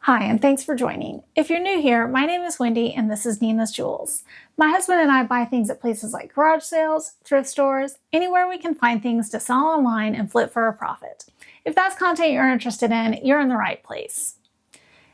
Hi, and thanks for joining. If you're new here, my name is Wendy, and this is Nina's Jewels. My husband and I buy things at places like garage sales, thrift stores, anywhere we can find things to sell online and flip for a profit. If that's content you're interested in, you're in the right place.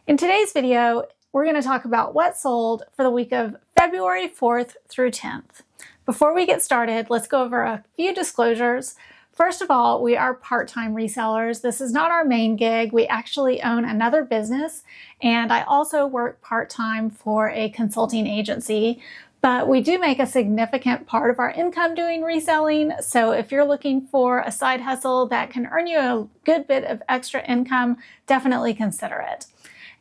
In today's video, we're going to talk about what sold for the week of February 4th through 10th. Before we get started, let's go over a few disclosures. First of all, we are part-time resellers. This is not our main gig. We actually own another business, and I also work part-time for a consulting agency. But we do make a significant part of our income doing reselling. So if you're looking for a side hustle that can earn you a good bit of extra income, definitely consider it.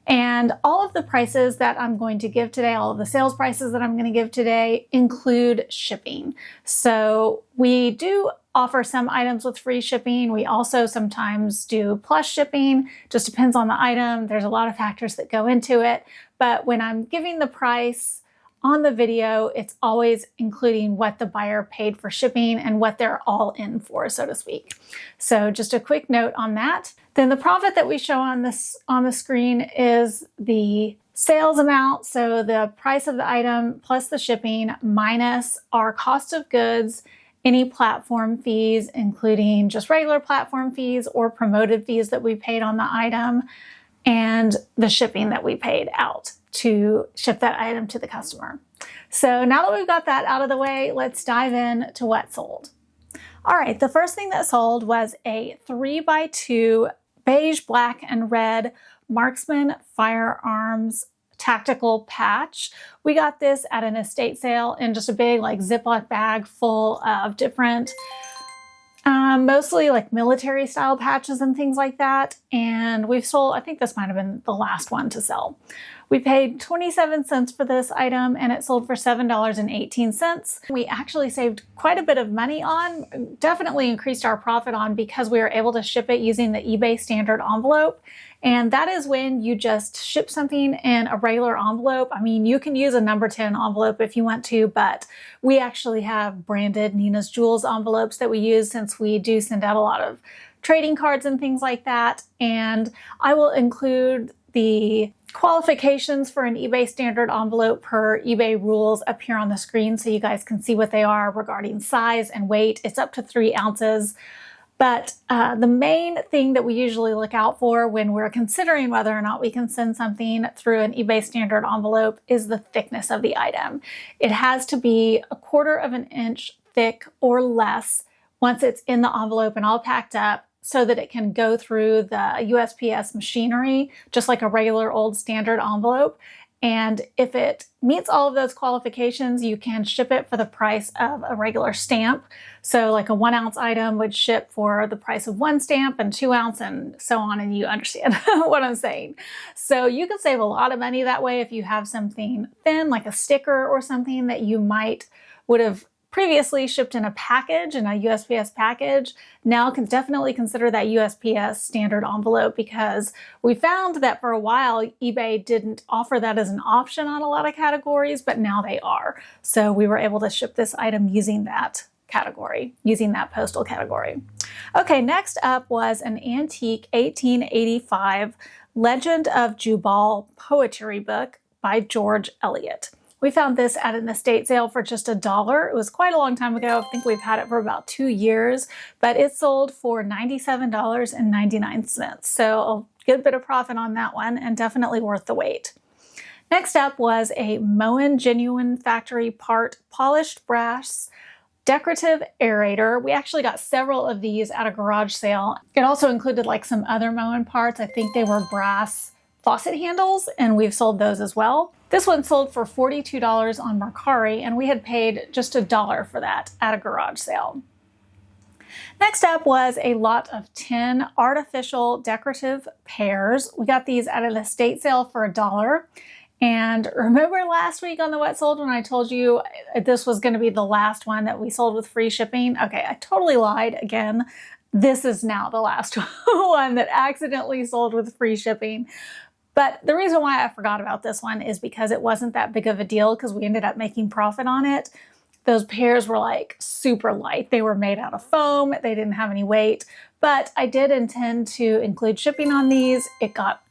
And all of the prices that I'm going to give today, all of the sales prices that I'm going to give today include shipping. So we do offer some items with free shipping. We also sometimes do plus shipping. Just depends on the item. There's a lot of factors that go into it. But when I'm giving the price on the video, it's always including what the buyer paid for shipping and what they're all in for, so to speak. So just a quick note on that. Then the profit that we show on the screen is the sales amount. So the price of the item plus the shipping minus our cost of goods, any platform fees, including just regular platform fees or promoted fees that we paid on the item, and the shipping that we paid out to ship that item to the customer. So now that we've got that out of the way, let's dive in to what sold. All right, the first thing that sold was a 3x2 beige, black, and red Marksman Firearms tactical patch. We got this at an estate sale in just a big Ziploc bag full of different mostly military style patches and things like that. And we've sold, I think this might have been the last one to sell. We paid 27 cents for this item and it sold for $7.18. We actually saved quite a bit of money on, definitely increased our profit on, because we were able to ship it using the eBay standard envelope. And that is when you just ship something in a regular envelope. I mean, you can use a number 10 envelope if you want to, but we actually have branded Nina's Jewels envelopes that we use since we do send out a lot of trading cards and things like that. And I will include the qualifications for an eBay standard envelope per eBay rules up here on the screen so you guys can see what they are regarding size and weight. It's up to 3 ounces. But the main thing that we usually look out for when we're considering whether or not we can send something through an eBay standard envelope is the thickness of the item. It has to be 1/4 of an inch thick or less once it's in the envelope and all packed up, so that it can go through the USPS machinery, just like a regular old standard envelope. And if it meets all of those qualifications, you can ship it for the price of a regular stamp. So like a 1 ounce item would ship for the price of 1 stamp, and 2 ounce and so on, and you understand what I'm saying. So you can save a lot of money that way if you have something thin, like a sticker or something that you would have previously shipped in a package, in a USPS package. Now can definitely consider that USPS standard envelope, because we found that for a while eBay didn't offer that as an option on a lot of categories, but now they are. So we were able to ship this item using that category, using that postal category. Okay, next up was an antique 1885 Legend of Jubal poetry book by George Eliot. We found this at an estate sale for just $1. It was quite a long time ago. I think we've had it for about 2 years, but it sold for $97.99. So a good bit of profit on that one, and definitely worth the wait. Next up was a Moen Genuine Factory Part Polished Brass Decorative Aerator. We actually got several of these at a garage sale. It also included some other Moen parts. I think they were brass faucet handles, and we've sold those as well. This one sold for $42 on Mercari, and we had paid just $1 for that at a garage sale. Next up was a lot of 10 artificial decorative pears. We got these at an estate sale for $1. And remember last week on the What Sold when I told you this was going to be the last one that we sold with free shipping? Okay, I totally lied again. This is now the last one that accidentally sold with free shipping. But the reason why I forgot about this one is because it wasn't that big of a deal, because we ended up making profit on it. Those pears were super light. They were made out of foam. They didn't have any weight, but I did intend to include shipping on these. It got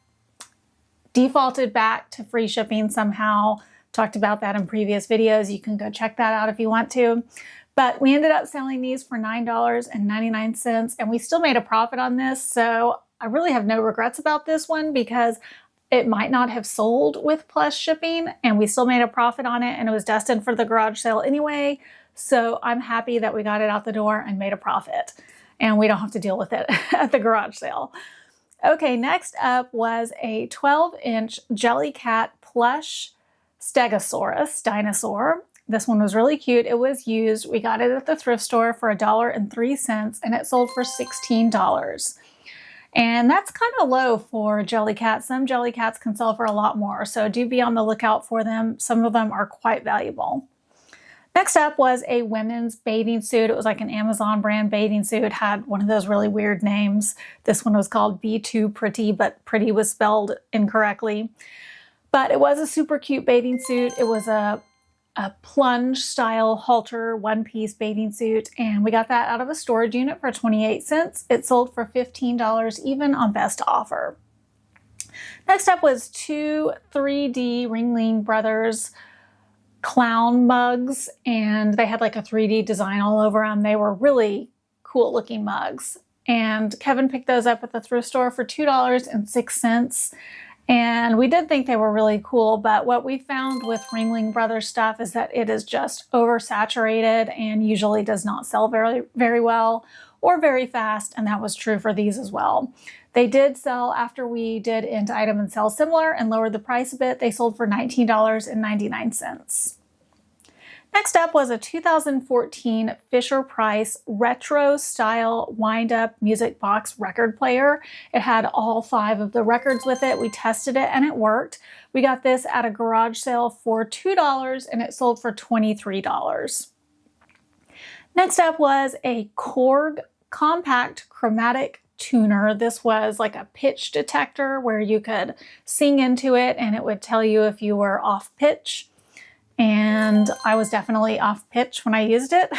defaulted back to free shipping somehow. Talked about that in previous videos. You can go check that out if you want to. But we ended up selling these for $9.99, and we still made a profit on this. So I really have no regrets about this one because it might not have sold with plus shipping, and we still made a profit on it, and it was destined for the garage sale anyway. So I'm happy that we got it out the door and made a profit, and we don't have to deal with it at the garage sale. Okay, next up was a 12-inch Jellycat plush Stegosaurus dinosaur. This one was really cute. It was used. We got it at the thrift store for $1.03, and it sold for $16. And that's kind of low for Jellycats. Some Jellycats can sell for a lot more, so do be on the lookout for them. Some of them are quite valuable. Next up was a women's bathing suit. It was like an Amazon brand bathing suit. It had one of those really weird names. This one was called Be Too Pretty, but pretty was spelled incorrectly. But it was a super cute bathing suit. It was a plunge style halter one-piece bathing suit, and we got that out of a storage unit for 28 cents. It sold for $15 even on best offer. Next up was two 3D Ringling Brothers clown mugs, and they had like a 3D design all over them. They were really cool looking mugs, and Kevin picked those up at the thrift store for $2.06. And we did think they were really cool, but what we found with Ringling Brothers stuff is that it is just oversaturated and usually does not sell very, very well or very fast, and that was true for these as well. They did sell after we did Into Item and Sell Similar and lowered the price a bit. They sold for $19.99. Next up was a 2014 Fisher-Price retro style wind-up music box record player. It had all 5 of the records with it. We tested it and it worked. We got this at a garage sale for $2 and it sold for $23. Next up was a Korg compact chromatic tuner. This was like a pitch detector where you could sing into it and it would tell you if you were off pitch. And I was definitely off pitch when I used it.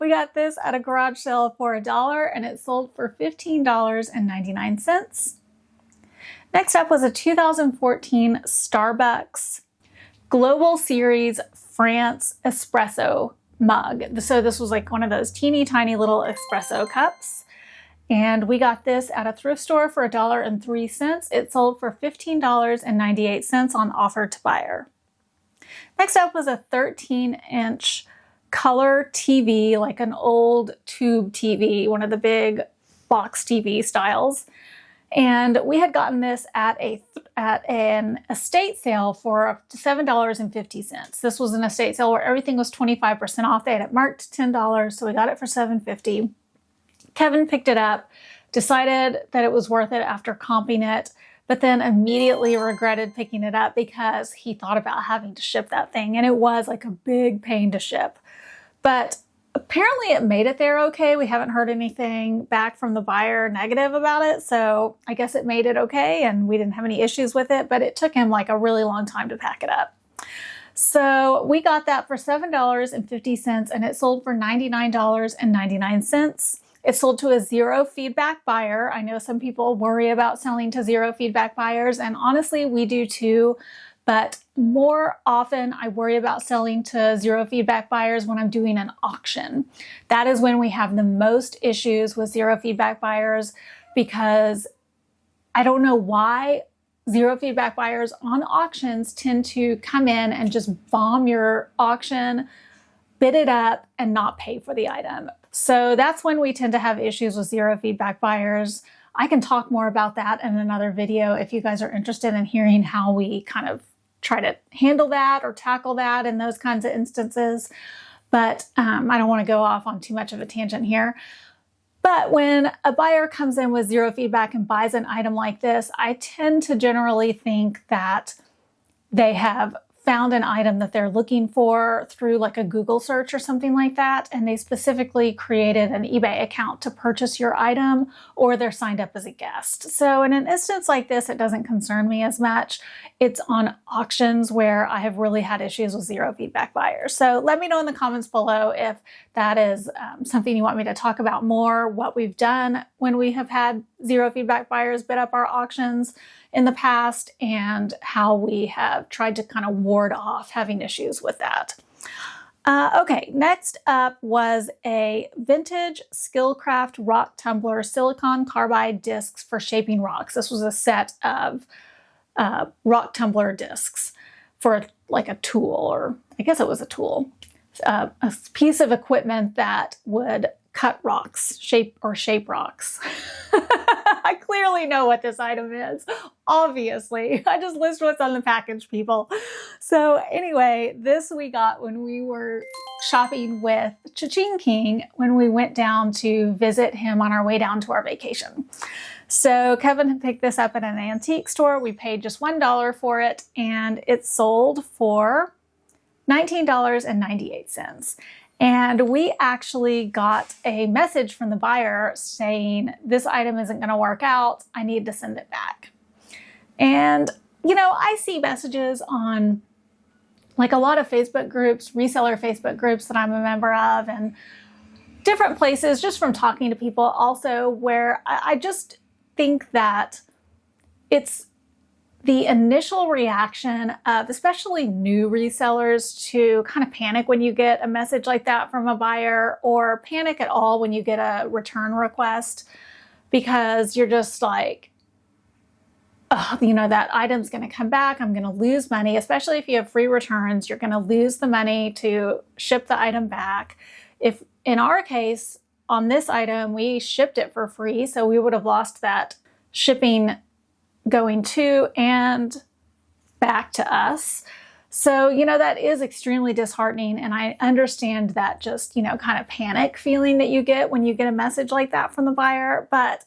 We got this at a garage sale for $1 and it sold for $15.99. Next up was a 2014 Starbucks Global Series France Espresso mug. So this was like one of those teeny tiny little espresso cups. And we got this at a thrift store for $1.03. It sold for $15.98 on offer to buyer. Next up was a 13-inch color TV, like an old tube TV, one of the big box TV styles. And we had gotten this at an estate sale for $7.50. This was an estate sale where everything was 25% off. They had it marked $10, so we got it for $7.50. Kevin picked it up, decided that it was worth it after comping it, but then immediately regretted picking it up because he thought about having to ship that thing, and it was like a big pain to ship. But apparently it made it there okay. We haven't heard anything back from the buyer negative about it, so I guess it made it okay, and we didn't have any issues with it, but it took him like a really long time to pack it up. So we got that for $7.50, and it sold for $99.99. It sold to a zero feedback buyer. I know some people worry about selling to zero feedback buyers, and honestly, we do too. But more often, I worry about selling to zero feedback buyers when I'm doing an auction. That is when we have the most issues with zero feedback buyers, because I don't know why zero feedback buyers on auctions tend to come in and just bomb your auction, bid it up, and not pay for the item. So that's when we tend to have issues with zero feedback buyers. I can talk more about that in another video if you guys are interested in hearing how we kind of try to handle that or tackle that in those kinds of instances. But I don't want to go off on too much of a tangent here. But when a buyer comes in with zero feedback and buys an item like this, I tend to generally think that they have found an item that they're looking for through like a Google search or something like that, and they specifically created an eBay account to purchase your item, or they're signed up as a guest. So in an instance like this, it doesn't concern me as much. It's on auctions where I have really had issues with zero feedback buyers. So let me know in the comments below if that is something you want me to talk about more, what we've done when we have had zero feedback buyers bid up our auctions. in the past and how we have tried to kind of ward off having issues with that. Okay, next up was a vintage Skillcraft rock tumbler silicon carbide discs for shaping rocks. This was a set of rock tumbler discs for like a tool, or I guess it was a tool, a piece of equipment that would cut rocks, shape rocks. I clearly know what this item is, obviously. I just list what's on the package, people. So anyway, this we got when we were shopping with Cha-Ching King when we went down to visit him on our way down to our vacation. So Kevin had picked this up at an antique store. We paid just $1 for it, and it sold for $19.98. And we actually got a message from the buyer saying, this item isn't going to work out. I need to send it back. And, you know, I see messages on like a lot of Facebook groups, reseller Facebook groups that I'm a member of, and different places just from talking to people also, where I just think that it's the initial reaction of especially new resellers to kind of panic when you get a message like that from a buyer, or panic at all when you get a return request, because you're just like, oh, you know, that item's going to come back. I'm going to lose money, especially if you have free returns. You're going to lose the money to ship the item back. If in our case, on this item, we shipped it for free, so we would have lost that shipping going to and back to us. So, you know, that is extremely disheartening. And I understand that just, you know, kind of panic feeling that you get when you get a message like that from the buyer. But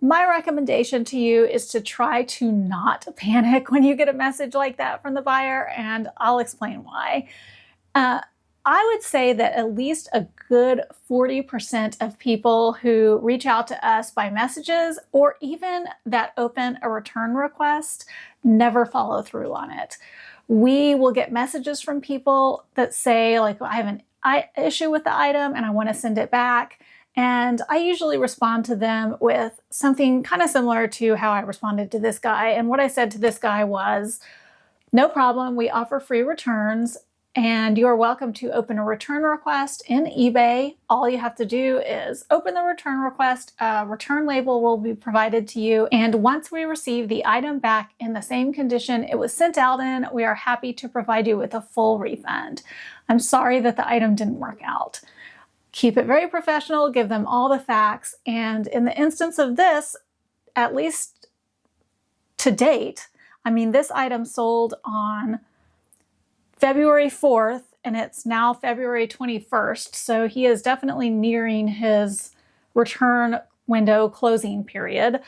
my recommendation to you is to try to not panic when you get a message like that from the buyer. And I'll explain why. I would say that at least a good 40% of people who reach out to us by messages, or even that open a return request, never follow through on it. We will get messages from people that say, like, I have an issue with the item and I want to send it back. And I usually respond to them with something kind of similar to how I responded to this guy. And what I said to this guy was, no problem, we offer free returns. And you're welcome to open a return request in eBay. All you have to do is open the return request. A return label will be provided to you. And once we receive the item back in the same condition it was sent out in, we are happy to provide you with a full refund. I'm sorry that the item didn't work out. Keep it very professional, give them all the facts. And in the instance of this, at least to date, I mean, this item sold on February 4th, and it's now February 21st. So he is definitely nearing his return window closing period.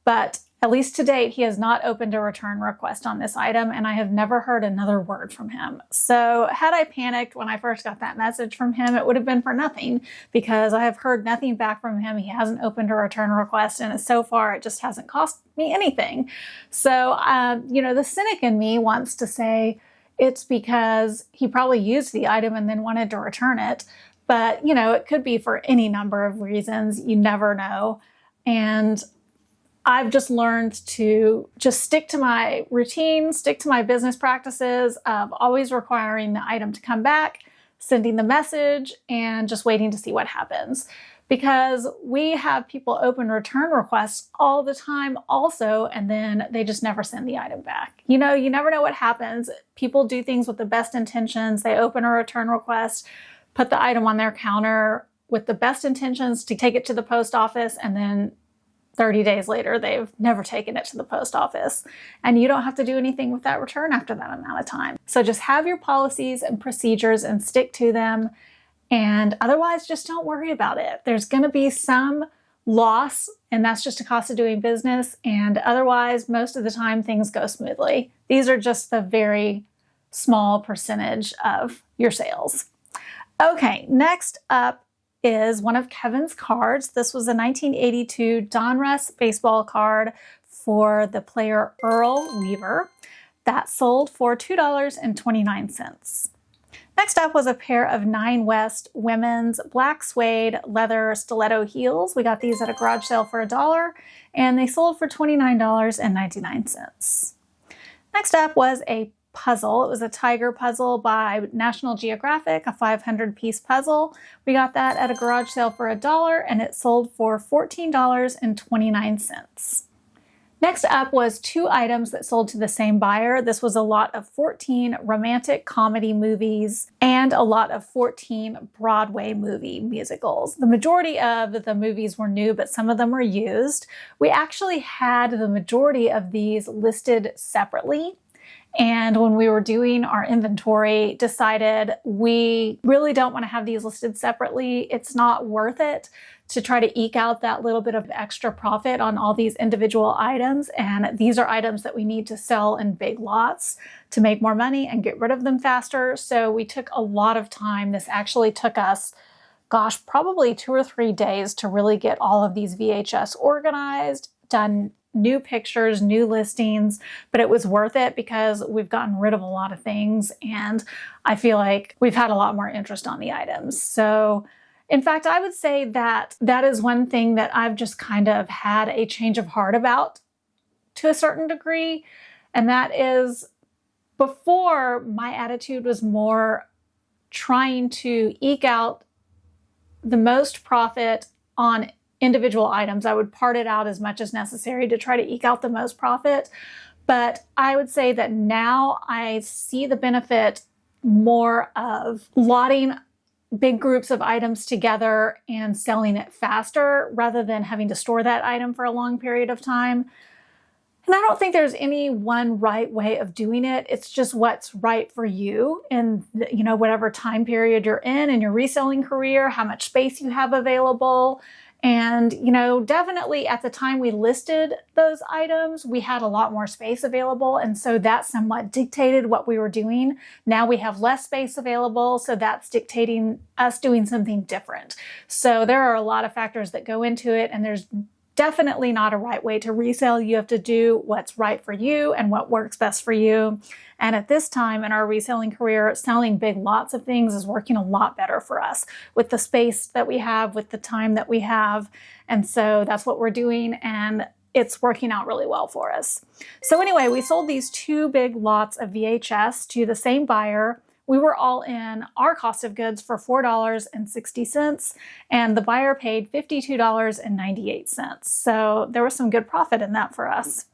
But at least to date, he has not opened a return request on this item, and I have never heard another word from him. So had I panicked when I first got that message from him, it would have been for nothing, because I have heard nothing back from him. He hasn't opened a return request, and so far it just hasn't cost me anything. So, you know, the cynic in me wants to say, it's because he probably used the item and then wanted to return it. But, you know, it could be for any number of reasons. You never know. And I've just learned to just stick to my routine, stick to my business practices of always requiring the item to come back, sending the message, and just waiting to see what happens. Because we have people open return requests all the time also, and then they just never send the item back. You know, you never know what happens. People do things with the best intentions. They open a return request, put the item on their counter with the best intentions to take it to the post office, and then 30 days later, they've never taken it to the post office. And you don't have to do anything with that return after that amount of time. So just have your policies and procedures and stick to them. And otherwise, just don't worry about it. There's going to be some loss, and that's just a cost of doing business. And otherwise, most of the time, things go smoothly. These are just the very small percentage of your sales. Okay, next up is one of Kevin's cards. This was a 1982 Donruss baseball card for the player Earl Weaver that sold for $2.29. Next up was a pair of 9 West women's black suede leather stiletto heels. We got these at a garage sale for $1 and they sold for $29.99. Next up was a puzzle. It was a tiger puzzle by National Geographic, a 500-piece puzzle. We got that at a garage sale for $1 and it sold for $14.29. Next up was 2 items that sold to the same buyer. This was a lot of 14 romantic comedy movies and a lot of 14 Broadway movie musicals. The majority of the movies were new, but some of them were used. We actually had the majority of these listed separately. And when we were doing our inventory, decided we really don't want to have these listed separately. It's not worth it to try to eke out that little bit of extra profit on all these individual items. And these are items that we need to sell in big lots to make more money and get rid of them faster. So we took a lot of time. This actually took us, gosh, probably 2 or 3 days to really get all of these VHS organized, done new pictures, new listings, but it was worth it because we've gotten rid of a lot of things and I feel like we've had a lot more interest on the items. So in fact, I would say that that is one thing that I've just kind of had a change of heart about to a certain degree. And that is, before, my attitude was more trying to eke out the most profit on individual items. I would part it out as much as necessary to try to eke out the most profit. But I would say that now I see the benefit more of lotting big groups of items together and selling it faster rather than having to store that item for a long period of time. And I don't think there's any one right way of doing it. It's just what's right for you in, whatever time period you're in your reselling career, how much space you have available. And, definitely at the time we listed those items, we had a lot more space available. And so that somewhat dictated what we were doing. Now we have less space available. So that's dictating us doing something different. So there are a lot of factors that go into it. And there's definitely not a right way to resell. You have to do what's right for you and what works best for you. And at this time in our reselling career, selling big lots of things is working a lot better for us with the space that we have, with the time that we have. And so that's what we're doing. And it's working out really well for us. So anyway, we sold these 2 big lots of VHS to the same buyer. We were all in our cost of goods for $4.60, and the buyer paid $52.98. So there was some good profit in that for us.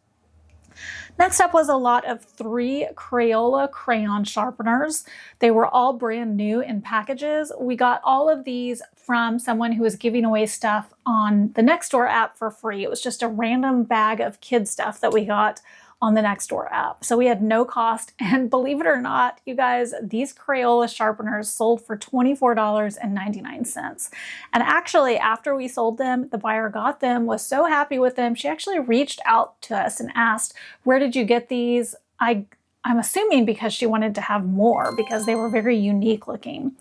Next up was a lot of 3 Crayola crayon sharpeners. They were all brand new in packages. We got all of these from someone who was giving away stuff on the Nextdoor app for free. It was just a random bag of kid stuff that we got on the Nextdoor app. So we had no cost. And believe it or not, you guys, these Crayola sharpeners sold for $24.99. And actually, after we sold them, the buyer got them, was so happy with them. She actually reached out to us and asked, where did you get these? I'm assuming because she wanted to have more because they were very unique looking.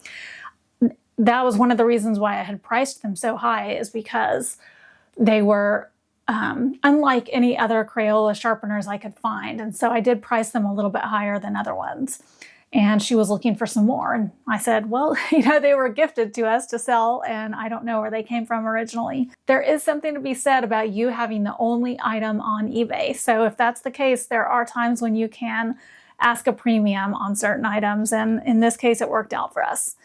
That was one of the reasons why I had priced them so high, is because they were unlike any other Crayola sharpeners I could find. And so I did price them a little bit higher than other ones. And she was looking for some more. And I said, well, they were gifted to us to sell, and I don't know where they came from originally. There is something to be said about you having the only item on eBay. So if that's the case, there are times when you can ask a premium on certain items. And in this case, it worked out for us.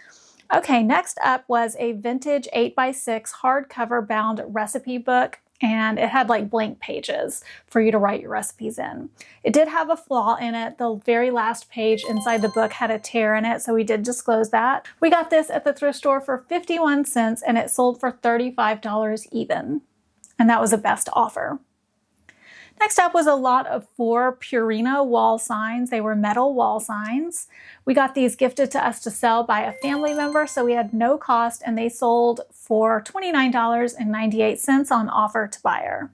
Okay, next up was a vintage 8x6 hardcover bound recipe book. And it had like blank pages for you to write your recipes in. It did have a flaw in it. The very last page inside the book had a tear in it, so we did disclose that. We got this at the thrift store for 51 cents and it sold for $35 even. And that was a best offer. Next up was a lot of 4 Purina wall signs. They were metal wall signs. We got these gifted to us to sell by a family member, so we had no cost, and they sold for $29.98 on offer to buyer.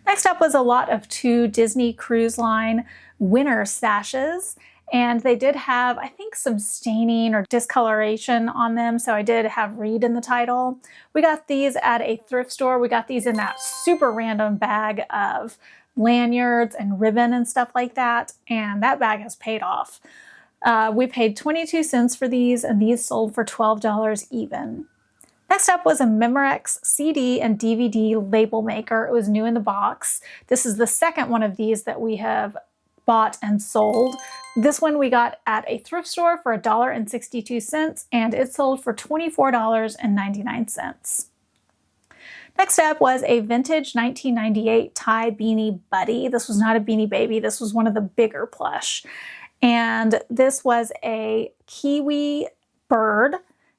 Next up was a lot of 2 Disney Cruise Line winter sashes. And they did have, I think, some staining or discoloration on them. So I did have read in the title. We got these at a thrift store. We got these in that super random bag of lanyards and ribbon and stuff like that. And that bag has paid off. We paid 22 cents for these, and these sold for $12 even. Next up was a Memorex CD and DVD label maker. It was new in the box. This is the second one of these that we have bought and sold. This one we got at a thrift store for $1.62, and it sold for $24.99. Next up was a vintage 1998 tie beanie buddy. This was not a Beanie Baby. This was one of the bigger plush. And this was a kiwi bird,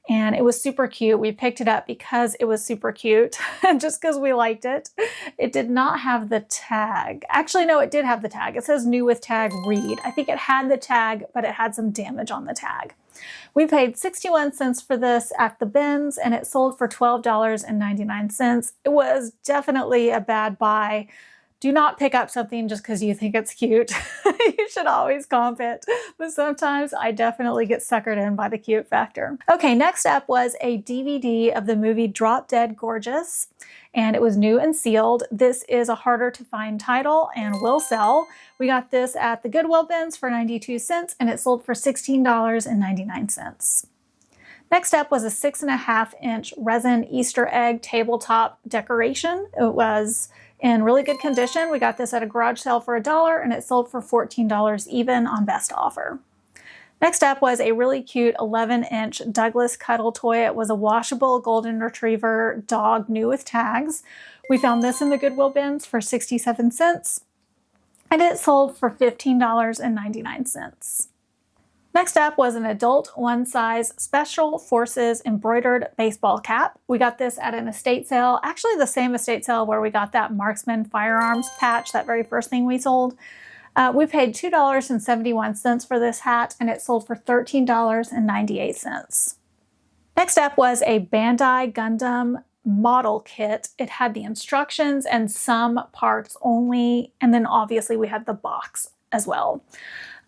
and it was super cute. We picked it up because it was super cute and just because we liked it. It did not have the tag. Actually, no, it did have the tag. It says new with tag read. I think it had the tag, but it had some damage on the tag. We paid 61 cents for this at the bins, and it sold for $12.99. It was definitely a bad buy. Do not pick up something just because you think it's cute. You should always comp it. But sometimes I definitely get suckered in by the cute factor. Okay, next up was a DVD of the movie Drop Dead Gorgeous, and it was new and sealed. This is a harder to find title and will sell. We got this at the Goodwill bins for 92 cents, and it sold for $16.99. Next up was a 6.5-inch resin Easter egg tabletop decoration. It was in really good condition. We got this at a garage sale for $1, and it sold for $14 even on best offer. Next up was a really cute 11-inch Douglas cuddle toy. It was a washable golden retriever dog, new with tags. We found this in the Goodwill bins for 67 cents, and it sold for $15.99. Next up was an adult one-size Special Forces embroidered baseball cap. We got this at an estate sale, actually the same estate sale where we got that Marksman firearms patch, that very first thing we sold. We paid $2.71 for this hat, and it sold for $13.98. Next up was a Bandai Gundam model kit. It had the instructions and some parts only, and then obviously we had the box as well.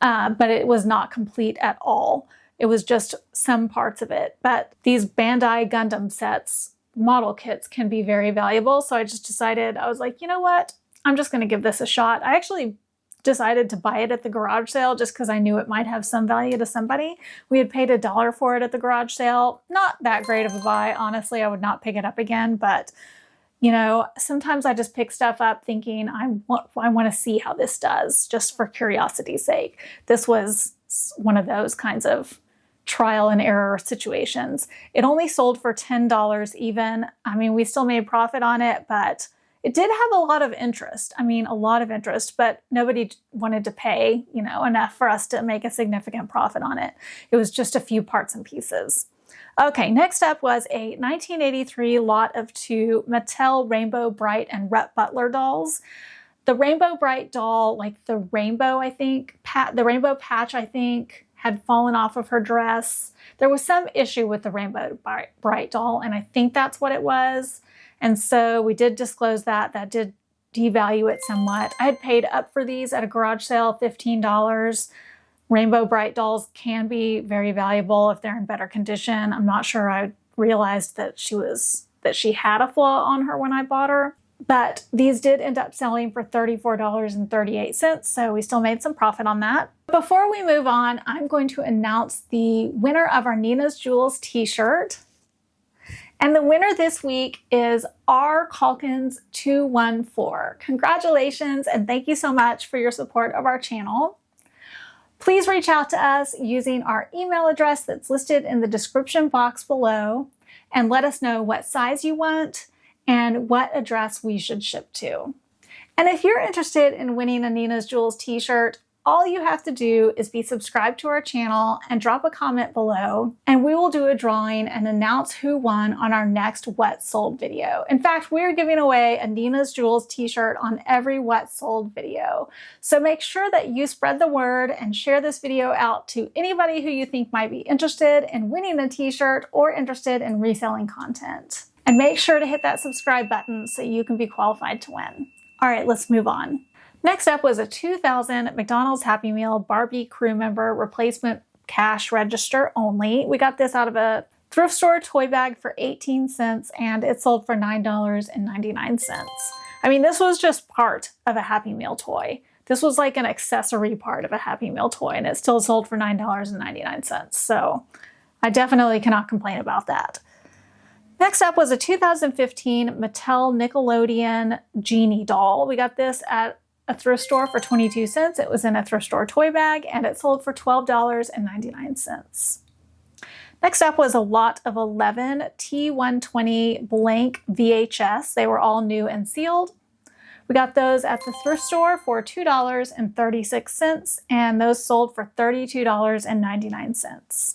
But it was not complete at all. It was just some parts of it. But these Bandai Gundam sets, model kits, can be very valuable. So I just decided, I was like, you know what? I'm just going to give this a shot. I actually decided to buy it at the garage sale just because I knew it might have some value to somebody. We had paid $1 for it at the garage sale. Not that great of a buy. Honestly, I would not pick it up again, but you know, sometimes I just pick stuff up thinking I want to see how this does, just for curiosity's sake. This was one of those kinds of trial and error situations. It only sold for $10 even. I mean, we still made profit on it, but it did have a lot of interest. I mean, a lot of interest, but nobody wanted to pay, you know, enough for us to make a significant profit on it. It was just a few parts and pieces. Okay, next up was a 1983 lot of 2 Mattel Rainbow Bright and Rhett Butler dolls. The Rainbow Bright doll, like the rainbow, I think, the rainbow patch, I think, had fallen off of her dress. There was some issue with the Rainbow Bright doll, and I think that's what it was. And so we did disclose that. That did devalue it somewhat. I had paid up for these at a garage sale, $15. Rainbow Bright dolls can be very valuable if they're in better condition. I'm not sure I realized that she had a flaw on her when I bought her, but these did end up selling for $34.38, so we still made some profit on that. Before we move on, I'm going to announce the winner of our Nina's Jewels t-shirt. And the winner this week is R. Calkins 214. Congratulations, and thank you so much for your support of our channel. Please reach out to us using our email address that's listed in the description box below and let us know what size you want and what address we should ship to. And if you're interested in winning a Nina's Jewels t-shirt, all you have to do is be subscribed to our channel and drop a comment below, and we will do a drawing and announce who won on our next What Sold video. In fact, we're giving away a Nina's Jewels t-shirt on every What Sold video. So make sure that you spread the word and share this video out to anybody who you think might be interested in winning a t-shirt or interested in reselling content. And make sure to hit that subscribe button so you can be qualified to win. All right, let's move on. Next up was a 2000 McDonald's Happy Meal Barbie crew member replacement cash register only. We got this out of a thrift store toy bag for 18 cents, and it sold for $9.99. I mean, this was just part of a Happy Meal toy. This was like an accessory part of a Happy Meal toy, and it still sold for $9.99. So I definitely cannot complain about that. Next up was a 2015 Mattel Nickelodeon Genie doll. We got this at a thrift store for 22 cents. It was in a thrift store toy bag, and it sold for $12.99. Next up was a lot of 11 T120 blank VHS. They were all new and sealed. We got those at the thrift store for $2.36, and those sold for $32.99.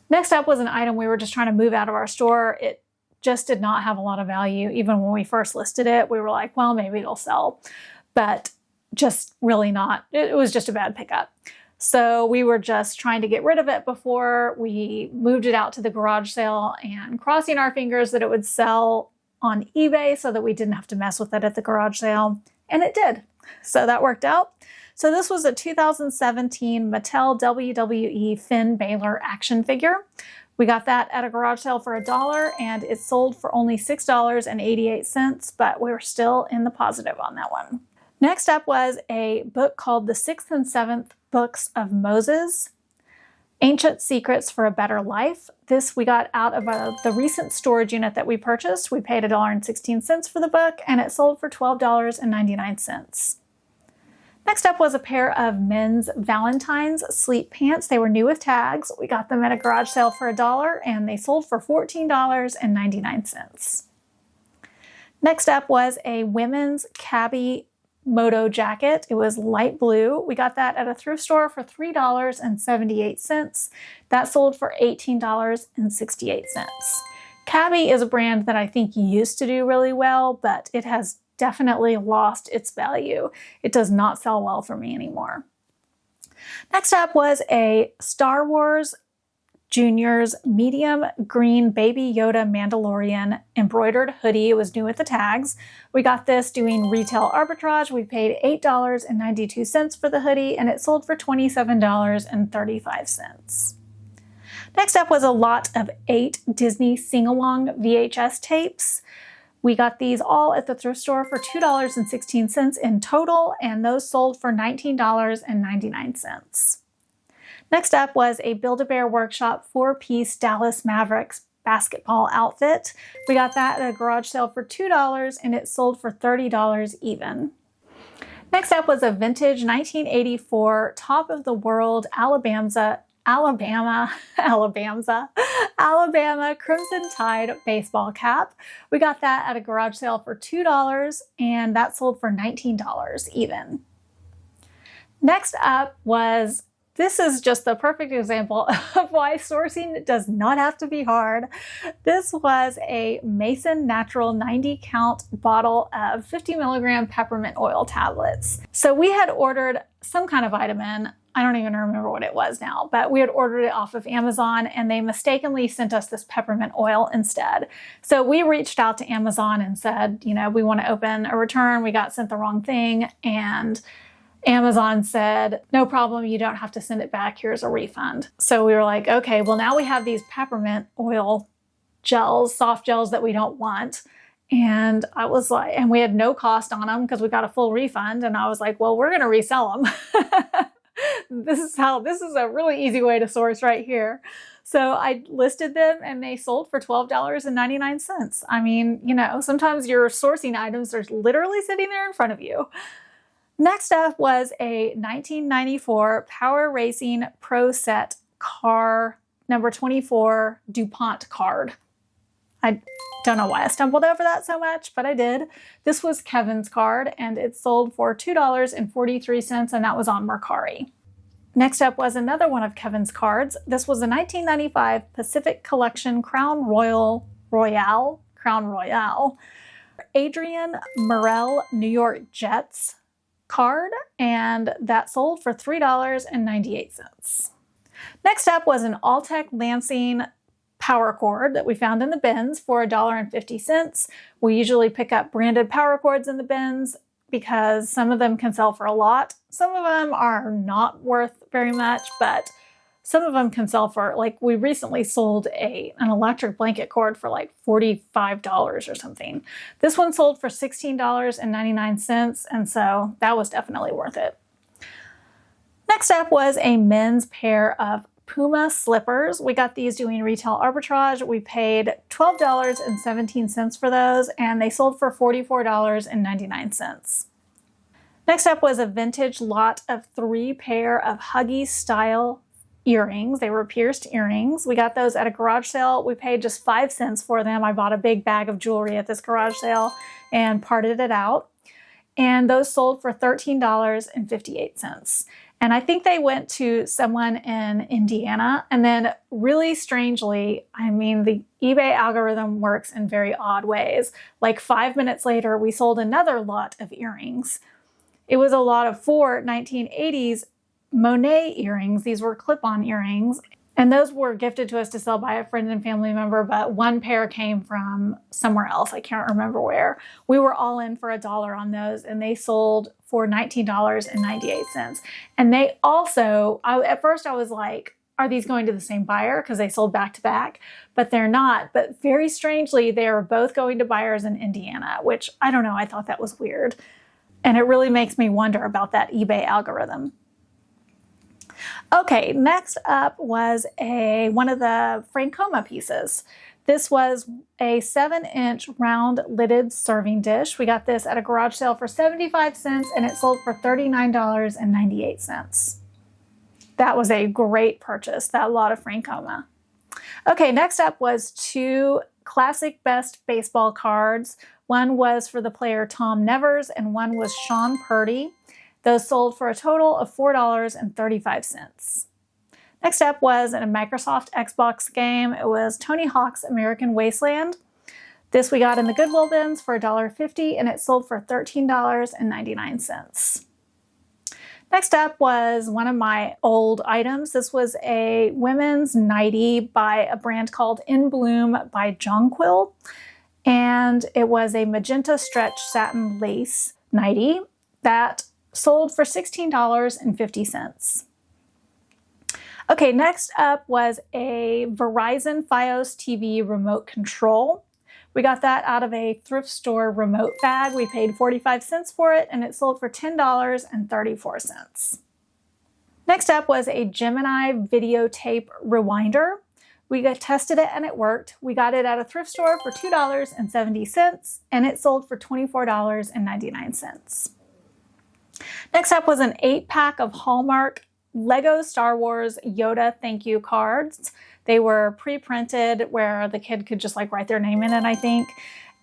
Next up was an item we were just trying to move out of our store. It just did not have a lot of value. Even when we first listed it, we were like, well, maybe it'll sell, but just really not. It was just a bad pickup. So we were just trying to get rid of it before we moved it out to the garage sale and crossing our fingers that it would sell on eBay so that we didn't have to mess with it at the garage sale. And it did. So that worked out. So this was a 2017 Mattel WWE Finn Balor action figure. We got that at a garage sale for $1, and it sold for only $6.88, but we were still in the positive on that one. Next up was a book called The 6th and 7th Books of Moses, Ancient Secrets for a Better Life. This we got out of the recent storage unit that we purchased. We paid $1.16 for the book, and it sold for $12.99. Next up was a pair of men's Valentine's sleep pants. They were new with tags. We got them at a garage sale for $1, and they sold for $14.99. Next up was a women's cabbie moto jacket. It was light blue. We got that at a thrift store for $3.78. That sold for $18.68. Cabbie is a brand that I think used to do really well, but it has definitely lost its value. It does not sell well for me anymore. Next up was a Star Wars Juniors medium green Baby Yoda Mandalorian embroidered hoodie. It was new with the tags. We got this doing retail arbitrage. We paid $8.92 for the hoodie, and it sold for $27.35. Next up was a lot of 8 Disney sing-along VHS tapes. We got these all at the thrift store for $2.16 in total, and those sold for $19.99. Next up was a Build-A-Bear Workshop 4-piece Dallas Mavericks basketball outfit. We got that at a garage sale for $2, and it sold for $30 even. Next up was a vintage 1984 Top of the World Alabama Crimson Tide baseball cap. We got that at a garage sale for $2, and that sold for $19 even. Next up was, this is just the perfect example of why sourcing does not have to be hard. This was a Mason Natural 90 count bottle of 50 milligram peppermint oil tablets. So we had ordered some kind of vitamin. I don't even remember what it was now, but we had ordered it off of Amazon, and they mistakenly sent us this peppermint oil instead. So we reached out to Amazon and said, you know, we want to open a return. We got sent the wrong thing. And Amazon said, no problem, you don't have to send it back. Here's a refund. So we were like, okay, well now we have these peppermint oil gels, soft gels that we don't want. And I was like, and we had no cost on them because we got a full refund. And I was like, well, we're going to resell them. This is a really easy way to source right here. So I listed them, and they sold for $12.99. I mean, you know, sometimes your sourcing items are literally sitting there in front of you. Next up was a 1994 Power Racing Pro Set car number 24 DuPont card. I don't know why I stumbled over that so much, but I did. This was Kevin's card, and it sold for $2.43, and that was on Mercari. Next up was another one of Kevin's cards. This was a 1995 Pacific Collection Crown Royale Adrian Morel New York Jets card, and that sold for $3.98. Next up was an Alltech Lansing power cord that we found in the bins for $1.50. We usually pick up branded power cords in the bins because some of them can sell for a lot. Some of them are not worth very much, but some of them can sell for, like, we recently sold an electric blanket cord for like $45 or something. This one sold for $16.99, and so that was definitely worth it. Next up was a men's pair of Puma slippers. We got these doing retail arbitrage. We paid $12.17 for those, and they sold for $44.99. Next up was a vintage lot of 3 pair of Huggies style earrings. They were pierced earrings. We got those at a garage sale. We paid just 5 cents for them. I bought a big bag of jewelry at this garage sale and parted it out. And those sold for $13.58. And I think they went to someone in Indiana. And then really strangely, I mean, the eBay algorithm works in very odd ways. Like 5 minutes later, we sold another lot of earrings. It was a lot of 4 1980s Monet earrings. These were clip-on earrings. And those were gifted to us to sell by a friend and family member, but one pair came from somewhere else. I can't remember where. We were all in for $1 on those, and they sold for $19.98. And they also, at first I was like, are these going to the same buyer? Because they sold back to back, but they're not. But very strangely, they are both going to buyers in Indiana, which I don't know. I thought that was weird. And it really makes me wonder about that eBay algorithm. Okay, next up was one of the Francoma pieces. This was a 7-inch round lidded serving dish. We got this at a garage sale for 75 cents, and it sold for $39.98. That was a great purchase, that lot of Francoma. Okay, next up was 2 classic best baseball cards. One was for the player Tom Nevers, and one was Sean Purdy. Those sold for a total of $4.35. Next up was a Microsoft Xbox game. It was Tony Hawk's American Wasteland. This we got in the Goodwill bins for $1.50, and it sold for $13.99. Next up was one of my old items. This was a women's nightie by a brand called In Bloom by Jonquil. And it was a magenta stretch satin lace nightie that sold for $16.50. Okay, next up was a Verizon Fios TV remote control. We got that out of a thrift store remote bag. We paid 45 cents for it, and it sold for $10.34. Next up was a Gemini videotape rewinder. We tested it and it worked. We got it at a thrift store for $2.70, and it sold for $24.99. Next up was an 8-pack of Hallmark Lego Star Wars Yoda thank you cards. They were pre-printed where the kid could just like write their name in it, I think.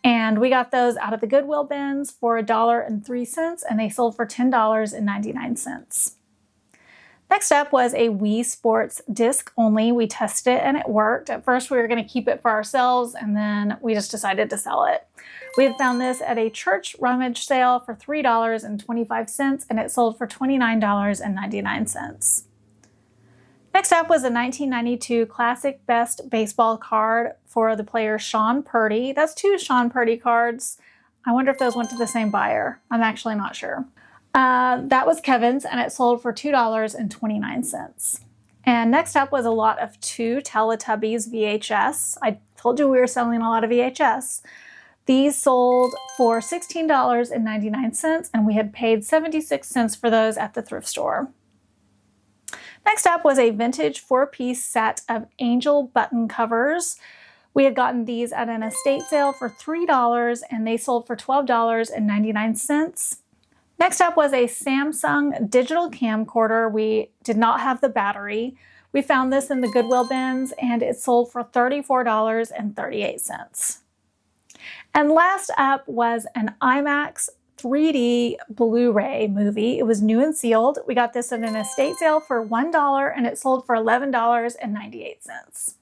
And we got those out of the Goodwill bins for $1.03, and they sold for $10.99. Next up was a Wii Sports disc only. We tested it and it worked. At first we were going to keep it for ourselves, and then we just decided to sell it. We had found this at a church rummage sale for $3.25, and it sold for $29.99. Next up was a 1992 Classic Best Baseball card for the player Sean Purdy. That's 2 Sean Purdy cards. I wonder if those went to the same buyer. I'm actually not sure. That was Kevin's, and it sold for $2.29. And next up was a lot of 2 Teletubbies VHS. I told you we were selling a lot of VHS. These sold for $16.99, and we had paid 76 cents for those at the thrift store. Next up was a vintage 4-piece set of angel button covers. We had gotten these at an estate sale for $3, and they sold for $12.99. Next up was a Samsung digital camcorder. We did not have the battery. We found this in the Goodwill bins, and it sold for $34.38. And last up was an IMAX 3D Blu-ray movie. It was new and sealed. We got this at an estate sale for $1, and it sold for $11.98.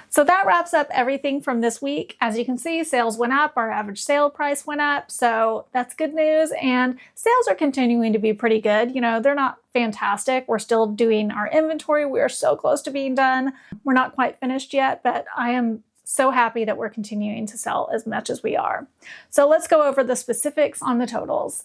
So that wraps up everything from this week. As you can see, sales went up, our average sale price went up, so that's good news. And sales are continuing to be pretty good. You know, they're not fantastic. We're still doing our inventory. We are so close to being done. We're not quite finished yet, but I am so happy that we're continuing to sell as much as we are. So let's go over the specifics on the totals.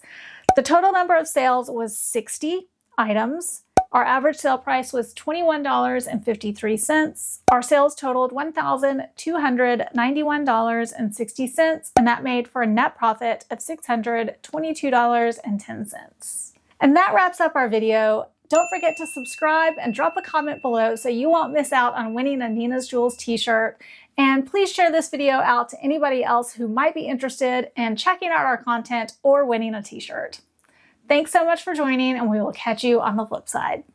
The total number of sales was 60 items. Our average sale price was $21.53. Our sales totaled $1,291.60, and that made for a net profit of $622.10. And that wraps up our video. Don't forget to subscribe and drop a comment below so you won't miss out on winning a Nina's Jewels t-shirt. And please share this video out to anybody else who might be interested in checking out our content or winning a t-shirt. Thanks so much for joining, and we will catch you on the flip side.